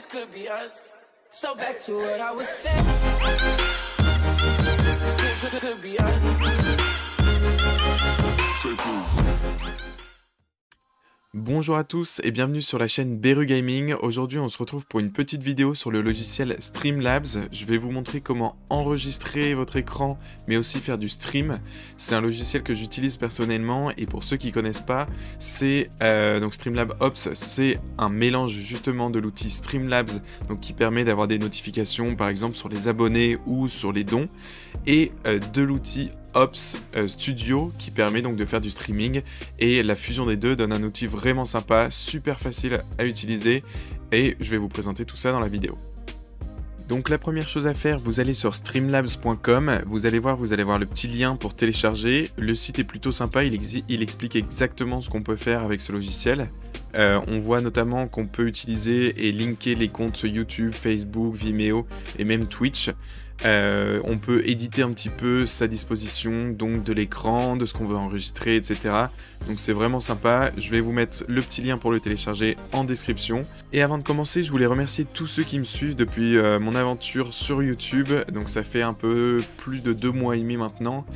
this could be us. So back to what I was saying. Could be us. Bonjour à tous et bienvenue sur la chaîne Beru Gaming. Aujourd'hui on se retrouve pour une petite vidéo sur le logiciel Streamlabs. Je vais vous montrer comment enregistrer votre écran mais aussi faire du stream. C'est un logiciel que j'utilise personnellement et pour ceux qui ne connaissent pas, c'est donc Streamlabs Ops, c'est un mélange justement de l'outil Streamlabs donc qui permet d'avoir des notifications par exemple sur les abonnés ou sur les dons et de l'outil Ops Studio qui permet donc de faire du streaming, et la fusion des deux donne un outil vraiment sympa, super facile à utiliser, et je vais vous présenter tout ça dans la vidéo. Donc la première chose à faire, vous allez sur streamlabs.com, vous allez voir le petit lien pour télécharger. Le site est plutôt sympa, il explique exactement ce qu'on peut faire avec ce logiciel. On voit notamment qu'on peut utiliser et linker les comptes YouTube, Facebook, Vimeo et même Twitch. On peut éditer un petit peu sa disposition, donc de l'écran, de ce qu'on veut enregistrer, etc. Donc c'est vraiment sympa. Je vais vous mettre le petit lien pour le télécharger en description. Et avant de commencer, je voulais remercier tous ceux qui me suivent depuis mon aventure sur YouTube. Donc ça fait un peu plus de 2 mois et demi maintenant.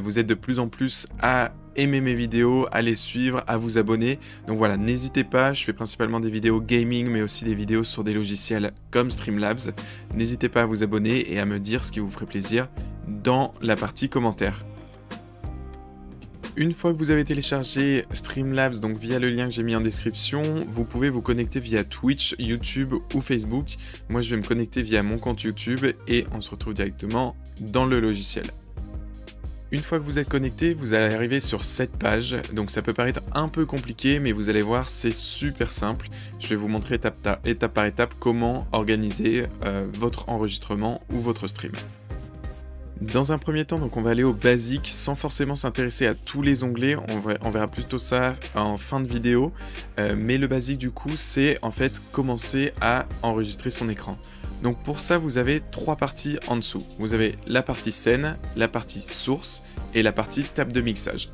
Vous êtes de plus en plus à aimer mes vidéos, à les suivre, à vous abonner. Donc voilà, n'hésitez pas, je fais principalement des vidéos gaming, mais aussi des vidéos sur des logiciels comme Streamlabs. N'hésitez pas à vous abonner et à me dire ce qui vous ferait plaisir dans la partie commentaires. Une fois que vous avez téléchargé Streamlabs, donc via le lien que j'ai mis en description, vous pouvez vous connecter via Twitch, YouTube ou Facebook. Moi, je vais me connecter via mon compte YouTube et on se retrouve directement dans le logiciel. Une fois que vous êtes connecté, vous allez arriver sur cette page, donc ça peut paraître un peu compliqué, mais vous allez voir, c'est super simple. Je vais vous montrer étape par étape comment organiser votre enregistrement ou votre stream. Dans un premier temps, donc on va aller au basique sans forcément s'intéresser à tous les onglets, on verra plutôt ça en fin de vidéo, mais le basique du coup, c'est en fait commencer à enregistrer son écran. Donc pour ça, vous avez 3 parties en dessous. Vous avez la partie scène, la partie source et la partie table de mixage.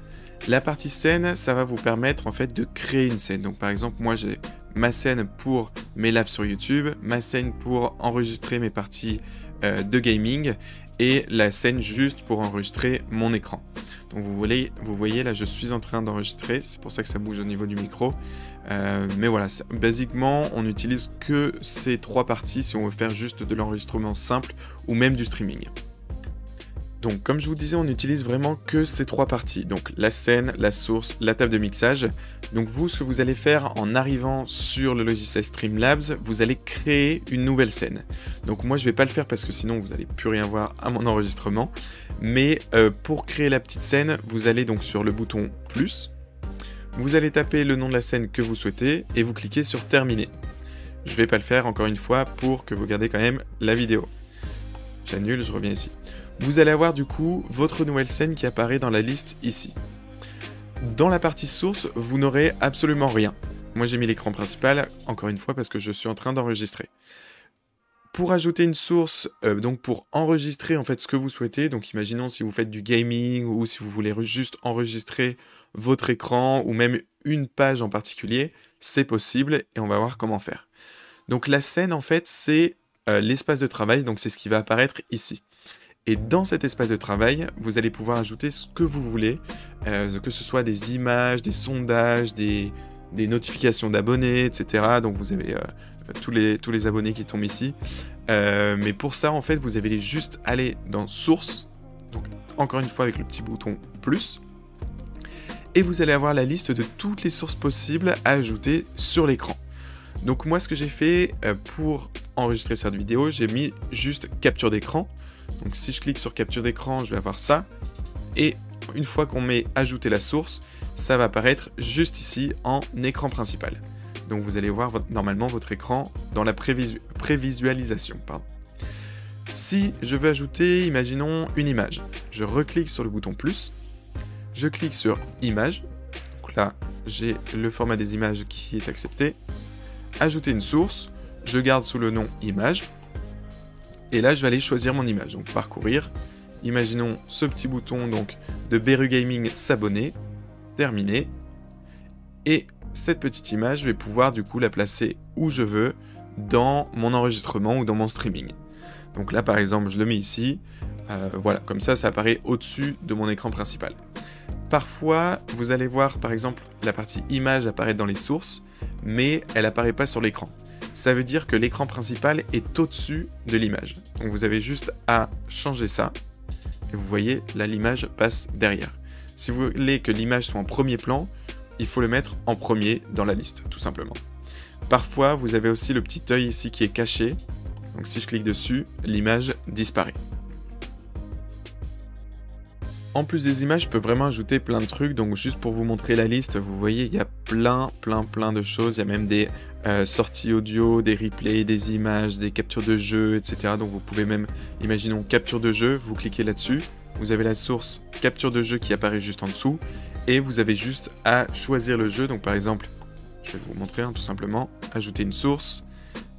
La partie scène, ça va vous permettre en fait de créer une scène. Donc par exemple, moi j'ai ma scène pour mes lives sur YouTube, ma scène pour enregistrer mes parties de gaming et la scène juste pour enregistrer mon écran. Donc vous voyez là, je suis en train d'enregistrer, c'est pour ça que ça bouge au niveau du micro. Mais voilà, basiquement, on n'utilise que ces 3 parties si on veut faire juste de l'enregistrement simple ou même du streaming. Donc comme je vous disais, on n'utilise vraiment que ces 3 parties, donc la scène, la source, la table de mixage. Donc vous, ce que vous allez faire en arrivant sur le logiciel Streamlabs, vous allez créer une nouvelle scène. Donc moi je vais pas le faire parce que sinon vous n'allez plus rien voir à mon enregistrement. Mais pour créer la petite scène, vous allez donc sur le bouton plus, vous allez taper le nom de la scène que vous souhaitez et vous cliquez sur terminer. Je vais pas le faire encore une fois pour que vous gardiez quand même la vidéo. J'annule, je reviens ici. Vous allez avoir du coup votre nouvelle scène qui apparaît dans la liste ici. Dans la partie source, vous n'aurez absolument rien. Moi j'ai mis l'écran principal, encore une fois parce que je suis en train d'enregistrer. Pour ajouter une source, donc pour enregistrer en fait ce que vous souhaitez, donc imaginons si vous faites du gaming ou si vous voulez juste enregistrer votre écran ou même une page en particulier, c'est possible et on va voir comment faire. Donc la scène en fait c'est l'espace de travail, donc c'est ce qui va apparaître ici. Et dans cet espace de travail, vous allez pouvoir ajouter ce que vous voulez, que ce soit des images, des sondages, des notifications d'abonnés, etc. Donc vous avez tous les abonnés qui tombent ici. Mais pour ça, en fait, vous allez juste aller dans Source, donc encore une fois avec le petit bouton plus, et vous allez avoir la liste de toutes les sources possibles à ajouter sur l'écran. Donc moi, ce que j'ai fait pour enregistrer cette vidéo, j'ai mis juste capture d'écran. Donc si je clique sur capture d'écran, je vais avoir ça. Et une fois qu'on met ajouter la source, ça va apparaître juste ici en écran principal. Donc vous allez voir normalement votre écran dans la prévisualisation. Si je veux ajouter, imaginons une image, je reclique sur le bouton plus, je clique sur image. Donc là, j'ai le format des images qui est accepté. Ajouter une source, je garde sous le nom image. Et là, je vais aller choisir mon image. Donc parcourir. Imaginons ce petit bouton donc de Beru Gaming s'abonner. Terminer. Et cette petite image, je vais pouvoir du coup la placer où je veux dans mon enregistrement ou dans mon streaming. Donc là par exemple je le mets ici, voilà, comme ça apparaît au-dessus de mon écran principal. Parfois vous allez voir par exemple la partie image apparaître dans les sources, mais elle apparaît pas sur l'écran. Ça veut dire que l'écran principal est au-dessus de l'image. Donc vous avez juste à changer ça, et vous voyez là l'image passe derrière. Si vous voulez que l'image soit en premier plan, il faut le mettre en premier dans la liste, tout simplement. Parfois, vous avez aussi le petit œil ici qui est caché. Donc si je clique dessus, l'image disparaît. En plus des images, je peux vraiment ajouter plein de trucs. Donc juste pour vous montrer la liste, vous voyez, il y a plein de choses. Il y a même des sorties audio, des replays, des images, des captures de jeu, etc. Donc vous pouvez même, imaginons, capture de jeu, vous cliquez là-dessus. Vous avez la source capture de jeu qui apparaît juste en dessous. Et vous avez juste à choisir le jeu. Donc par exemple, je vais vous montrer tout simplement, ajouter une source,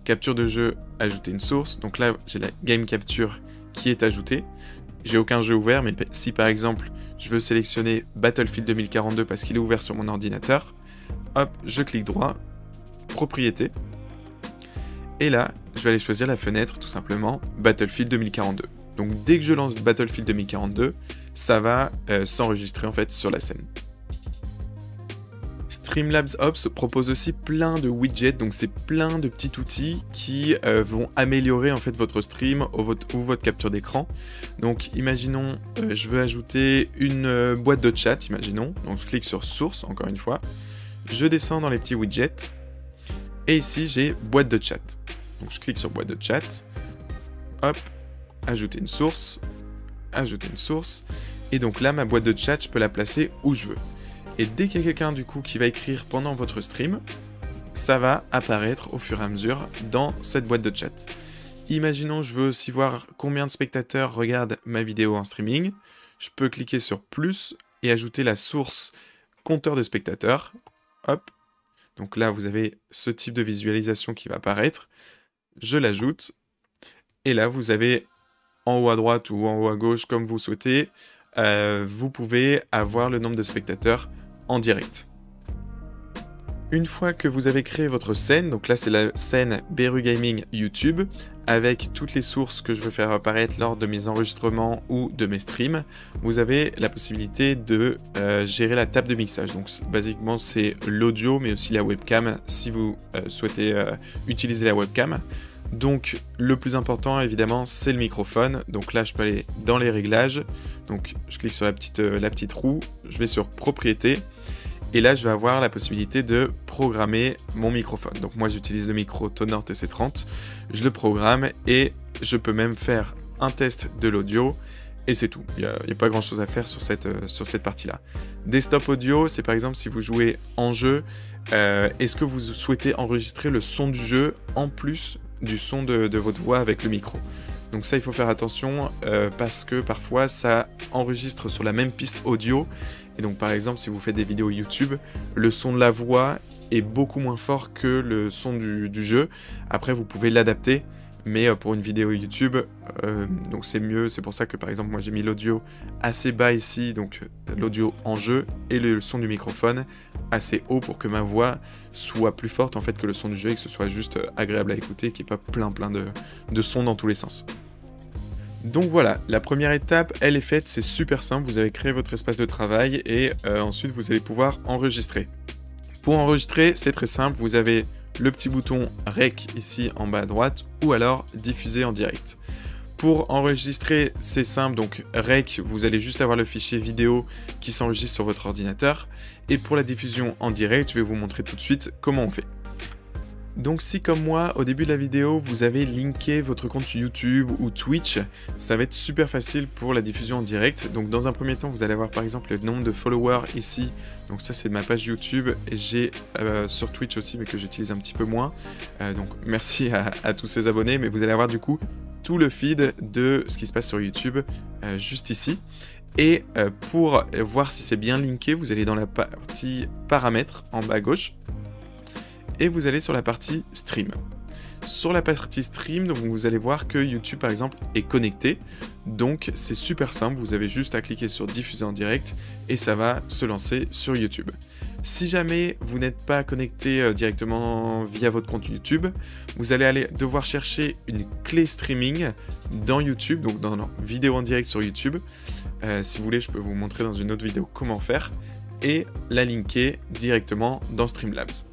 capture de jeu, ajouter une source. Donc là, j'ai la game capture qui est ajoutée. J'ai aucun jeu ouvert, mais si par exemple, je veux sélectionner Battlefield 2042 parce qu'il est ouvert sur mon ordinateur, hop, je clique droit, propriété. Et là, je vais aller choisir la fenêtre, tout simplement, Battlefield 2042. Donc dès que je lance Battlefield 2042, ça va s'enregistrer en fait sur la scène. Streamlabs Ops propose aussi plein de widgets, donc c'est plein de petits outils qui vont améliorer en fait votre stream ou votre capture d'écran. Donc imaginons, je veux ajouter une boîte de chat, imaginons, donc je clique sur source encore une fois, je descends dans les petits widgets, et ici j'ai boîte de chat. Donc je clique sur boîte de chat, hop, ajouter une source, et donc là ma boîte de chat, je peux la placer où je veux. Et dès qu'il y a quelqu'un du coup qui va écrire pendant votre stream, ça va apparaître au fur et à mesure dans cette boîte de chat. Imaginons je veux aussi voir combien de spectateurs regardent ma vidéo en streaming. Je peux cliquer sur plus et ajouter la source compteur de spectateurs. Hop. Donc là vous avez ce type de visualisation qui va apparaître. Je l'ajoute. Et là vous avez en haut à droite ou en haut à gauche comme vous souhaitez. Vous pouvez avoir le nombre de spectateurs en direct. Une fois que vous avez créé votre scène, donc là c'est la scène Beru Gaming YouTube, avec toutes les sources que je veux faire apparaître lors de mes enregistrements ou de mes streams, vous avez la possibilité de gérer la table de mixage. Donc basiquement c'est l'audio mais aussi la webcam si vous souhaitez utiliser la webcam. Donc le plus important évidemment c'est le microphone, donc là je peux aller dans les réglages, donc je clique sur la petite roue, je vais sur propriété, et là je vais avoir la possibilité de programmer mon microphone. Donc moi j'utilise le micro Tonor TC30, je le programme et je peux même faire un test de l'audio, et c'est tout. Il n'y a pas grand chose à faire sur cette partie-là. Desktop audio, c'est par exemple si vous jouez en jeu, est-ce que vous souhaitez enregistrer le son du jeu en plus du son de votre voix avec le micro. Donc ça il faut faire attention parce que parfois ça enregistre sur la même piste audio, et donc par exemple si vous faites des vidéos YouTube, le son de la voix est beaucoup moins fort que le son du jeu. Après vous pouvez l'adapter, mais pour une vidéo YouTube, donc c'est mieux. C'est pour ça que par exemple moi j'ai mis l'audio assez bas ici, donc l'audio en jeu, et le son du microphone assez haut pour que ma voix soit plus forte en fait que le son du jeu, et que ce soit juste agréable à écouter, qu'il n'y ait pas plein de sons dans tous les sens. Donc voilà, la première étape, elle est faite, c'est super simple, vous avez créé votre espace de travail et ensuite vous allez pouvoir enregistrer. Pour enregistrer, c'est très simple, vous avez le petit bouton Rec ici en bas à droite, ou alors diffuser en direct. Pour enregistrer, c'est simple, donc Rec, vous allez juste avoir le fichier vidéo qui s'enregistre sur votre ordinateur. Et pour la diffusion en direct, je vais vous montrer tout de suite comment on fait. Donc si comme moi, au début de la vidéo, vous avez linké votre compte YouTube ou Twitch, ça va être super facile pour la diffusion en direct. Donc dans un premier temps, vous allez avoir par exemple le nombre de followers ici. Donc ça c'est de ma page YouTube, et j'ai sur Twitch aussi, mais que j'utilise un petit peu moins. Donc merci à tous ces abonnés, mais vous allez avoir du coup tout le feed de ce qui se passe sur YouTube juste ici. Et pour voir si c'est bien linké, vous allez dans la partie paramètres en bas à gauche. Et vous allez sur la partie stream. Sur la partie stream, donc vous allez voir que YouTube par exemple est connecté. Donc c'est super simple, vous avez juste à cliquer sur diffuser en direct et ça va se lancer sur YouTube. Si jamais vous n'êtes pas connecté directement via votre compte YouTube, vous allez devoir chercher une clé streaming dans YouTube, donc dans la vidéo en direct sur YouTube. Si vous voulez, je peux vous montrer dans une autre vidéo comment faire et la linker directement dans Streamlabs.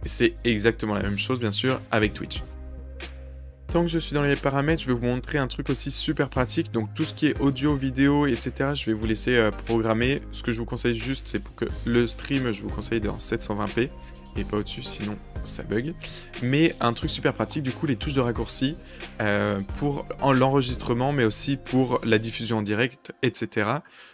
C'est exactement la même chose bien sûr avec Twitch. Tant que je suis dans les paramètres, je vais vous montrer un truc aussi super pratique. Donc tout ce qui est audio, vidéo, etc. je vais vous laisser programmer. Ce que je vous conseille juste, c'est pour que le stream, je vous conseille dans 720p et pas au-dessus, sinon ça bug. Mais un truc super pratique, du coup, les touches de raccourci pour l'enregistrement, mais aussi pour la diffusion en direct, etc.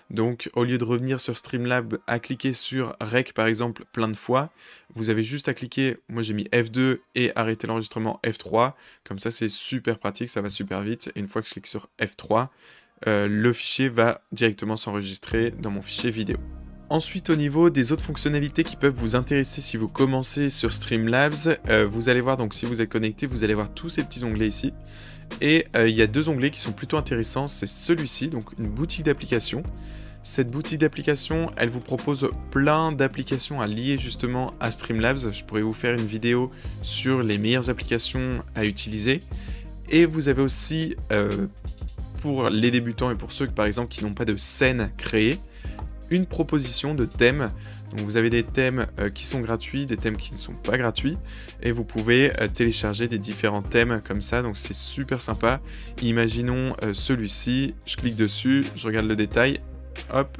Donc, au lieu de revenir sur Streamlabs à cliquer sur Rec, par exemple, plein de fois, vous avez juste à cliquer, moi j'ai mis F2 et arrêter l'enregistrement F3. Comme ça, c'est super pratique, ça va super vite. Et une fois que je clique sur F3, le fichier va directement s'enregistrer dans mon fichier vidéo. Ensuite, au niveau des autres fonctionnalités qui peuvent vous intéresser si vous commencez sur Streamlabs, vous allez voir, donc si vous êtes connecté, vous allez voir tous ces petits onglets ici. Et il y a deux onglets qui sont plutôt intéressants, c'est celui-ci, donc une boutique d'applications. Cette boutique d'applications, elle vous propose plein d'applications à lier justement à Streamlabs. Je pourrais vous faire une vidéo sur les meilleures applications à utiliser. Et vous avez aussi, pour les débutants et pour ceux par exemple qui n'ont pas de scène créée, une proposition de thèmes. Donc vous avez des thèmes qui sont gratuits, des thèmes qui ne sont pas gratuits, et vous pouvez télécharger des différents thèmes comme ça, donc c'est super sympa. Imaginons celui-ci, je clique dessus, je regarde le détail, hop,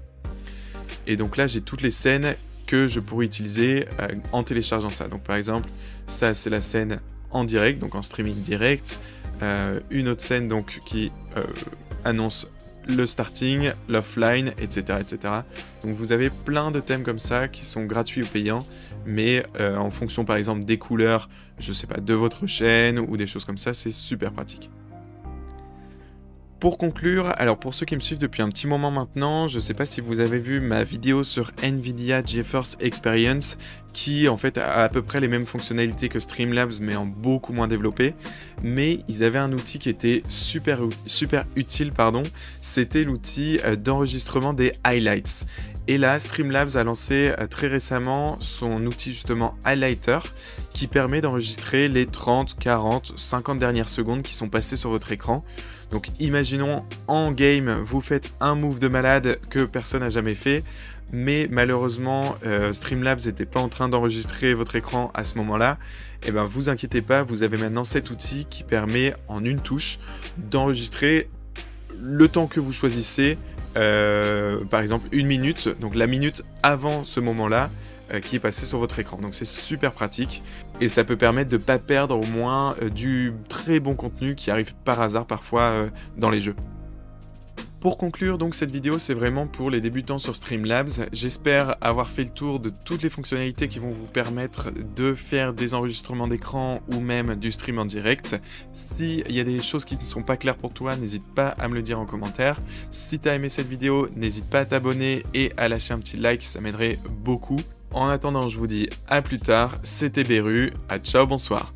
et donc là j'ai toutes les scènes que je pourrais utiliser en téléchargeant ça. Donc par exemple, ça c'est la scène en direct, donc en streaming direct, une autre scène donc qui annonce le starting, l'offline, etc., etc. Donc vous avez plein de thèmes comme ça qui sont gratuits ou payants, mais en fonction par exemple des couleurs, je sais pas, de votre chaîne ou des choses comme ça, c'est super pratique. Pour conclure, alors pour ceux qui me suivent depuis un petit moment maintenant, je ne sais pas si vous avez vu ma vidéo sur Nvidia GeForce Experience qui en fait a à peu près les mêmes fonctionnalités que Streamlabs mais en beaucoup moins développé. Mais ils avaient un outil qui était super utile, c'était l'outil d'enregistrement des highlights. Et là, Streamlabs a lancé très récemment son outil justement Highlighter qui permet d'enregistrer les 30, 40, 50 dernières secondes qui sont passées sur votre écran. Donc imaginons en game, vous faites un move de malade que personne n'a jamais fait, mais malheureusement Streamlabs n'était pas en train d'enregistrer votre écran à ce moment-là. Et ben vous inquiétez pas, vous avez maintenant cet outil qui permet en une touche d'enregistrer le temps que vous choisissez, par exemple 1 minute, donc la minute avant ce moment-là, qui est passé sur votre écran. Donc c'est super pratique et ça peut permettre de ne pas perdre au moins du très bon contenu qui arrive par hasard parfois dans les jeux. Pour conclure donc cette vidéo, c'est vraiment pour les débutants sur Streamlabs. J'espère avoir fait le tour de toutes les fonctionnalités qui vont vous permettre de faire des enregistrements d'écran ou même du stream en direct. S'il y a des choses qui ne sont pas claires pour toi, n'hésite pas à me le dire en commentaire. Si tu as aimé cette vidéo, n'hésite pas à t'abonner et à lâcher un petit like, ça m'aiderait beaucoup. En attendant, je vous dis à plus tard, c'était Beru, à ciao, bonsoir.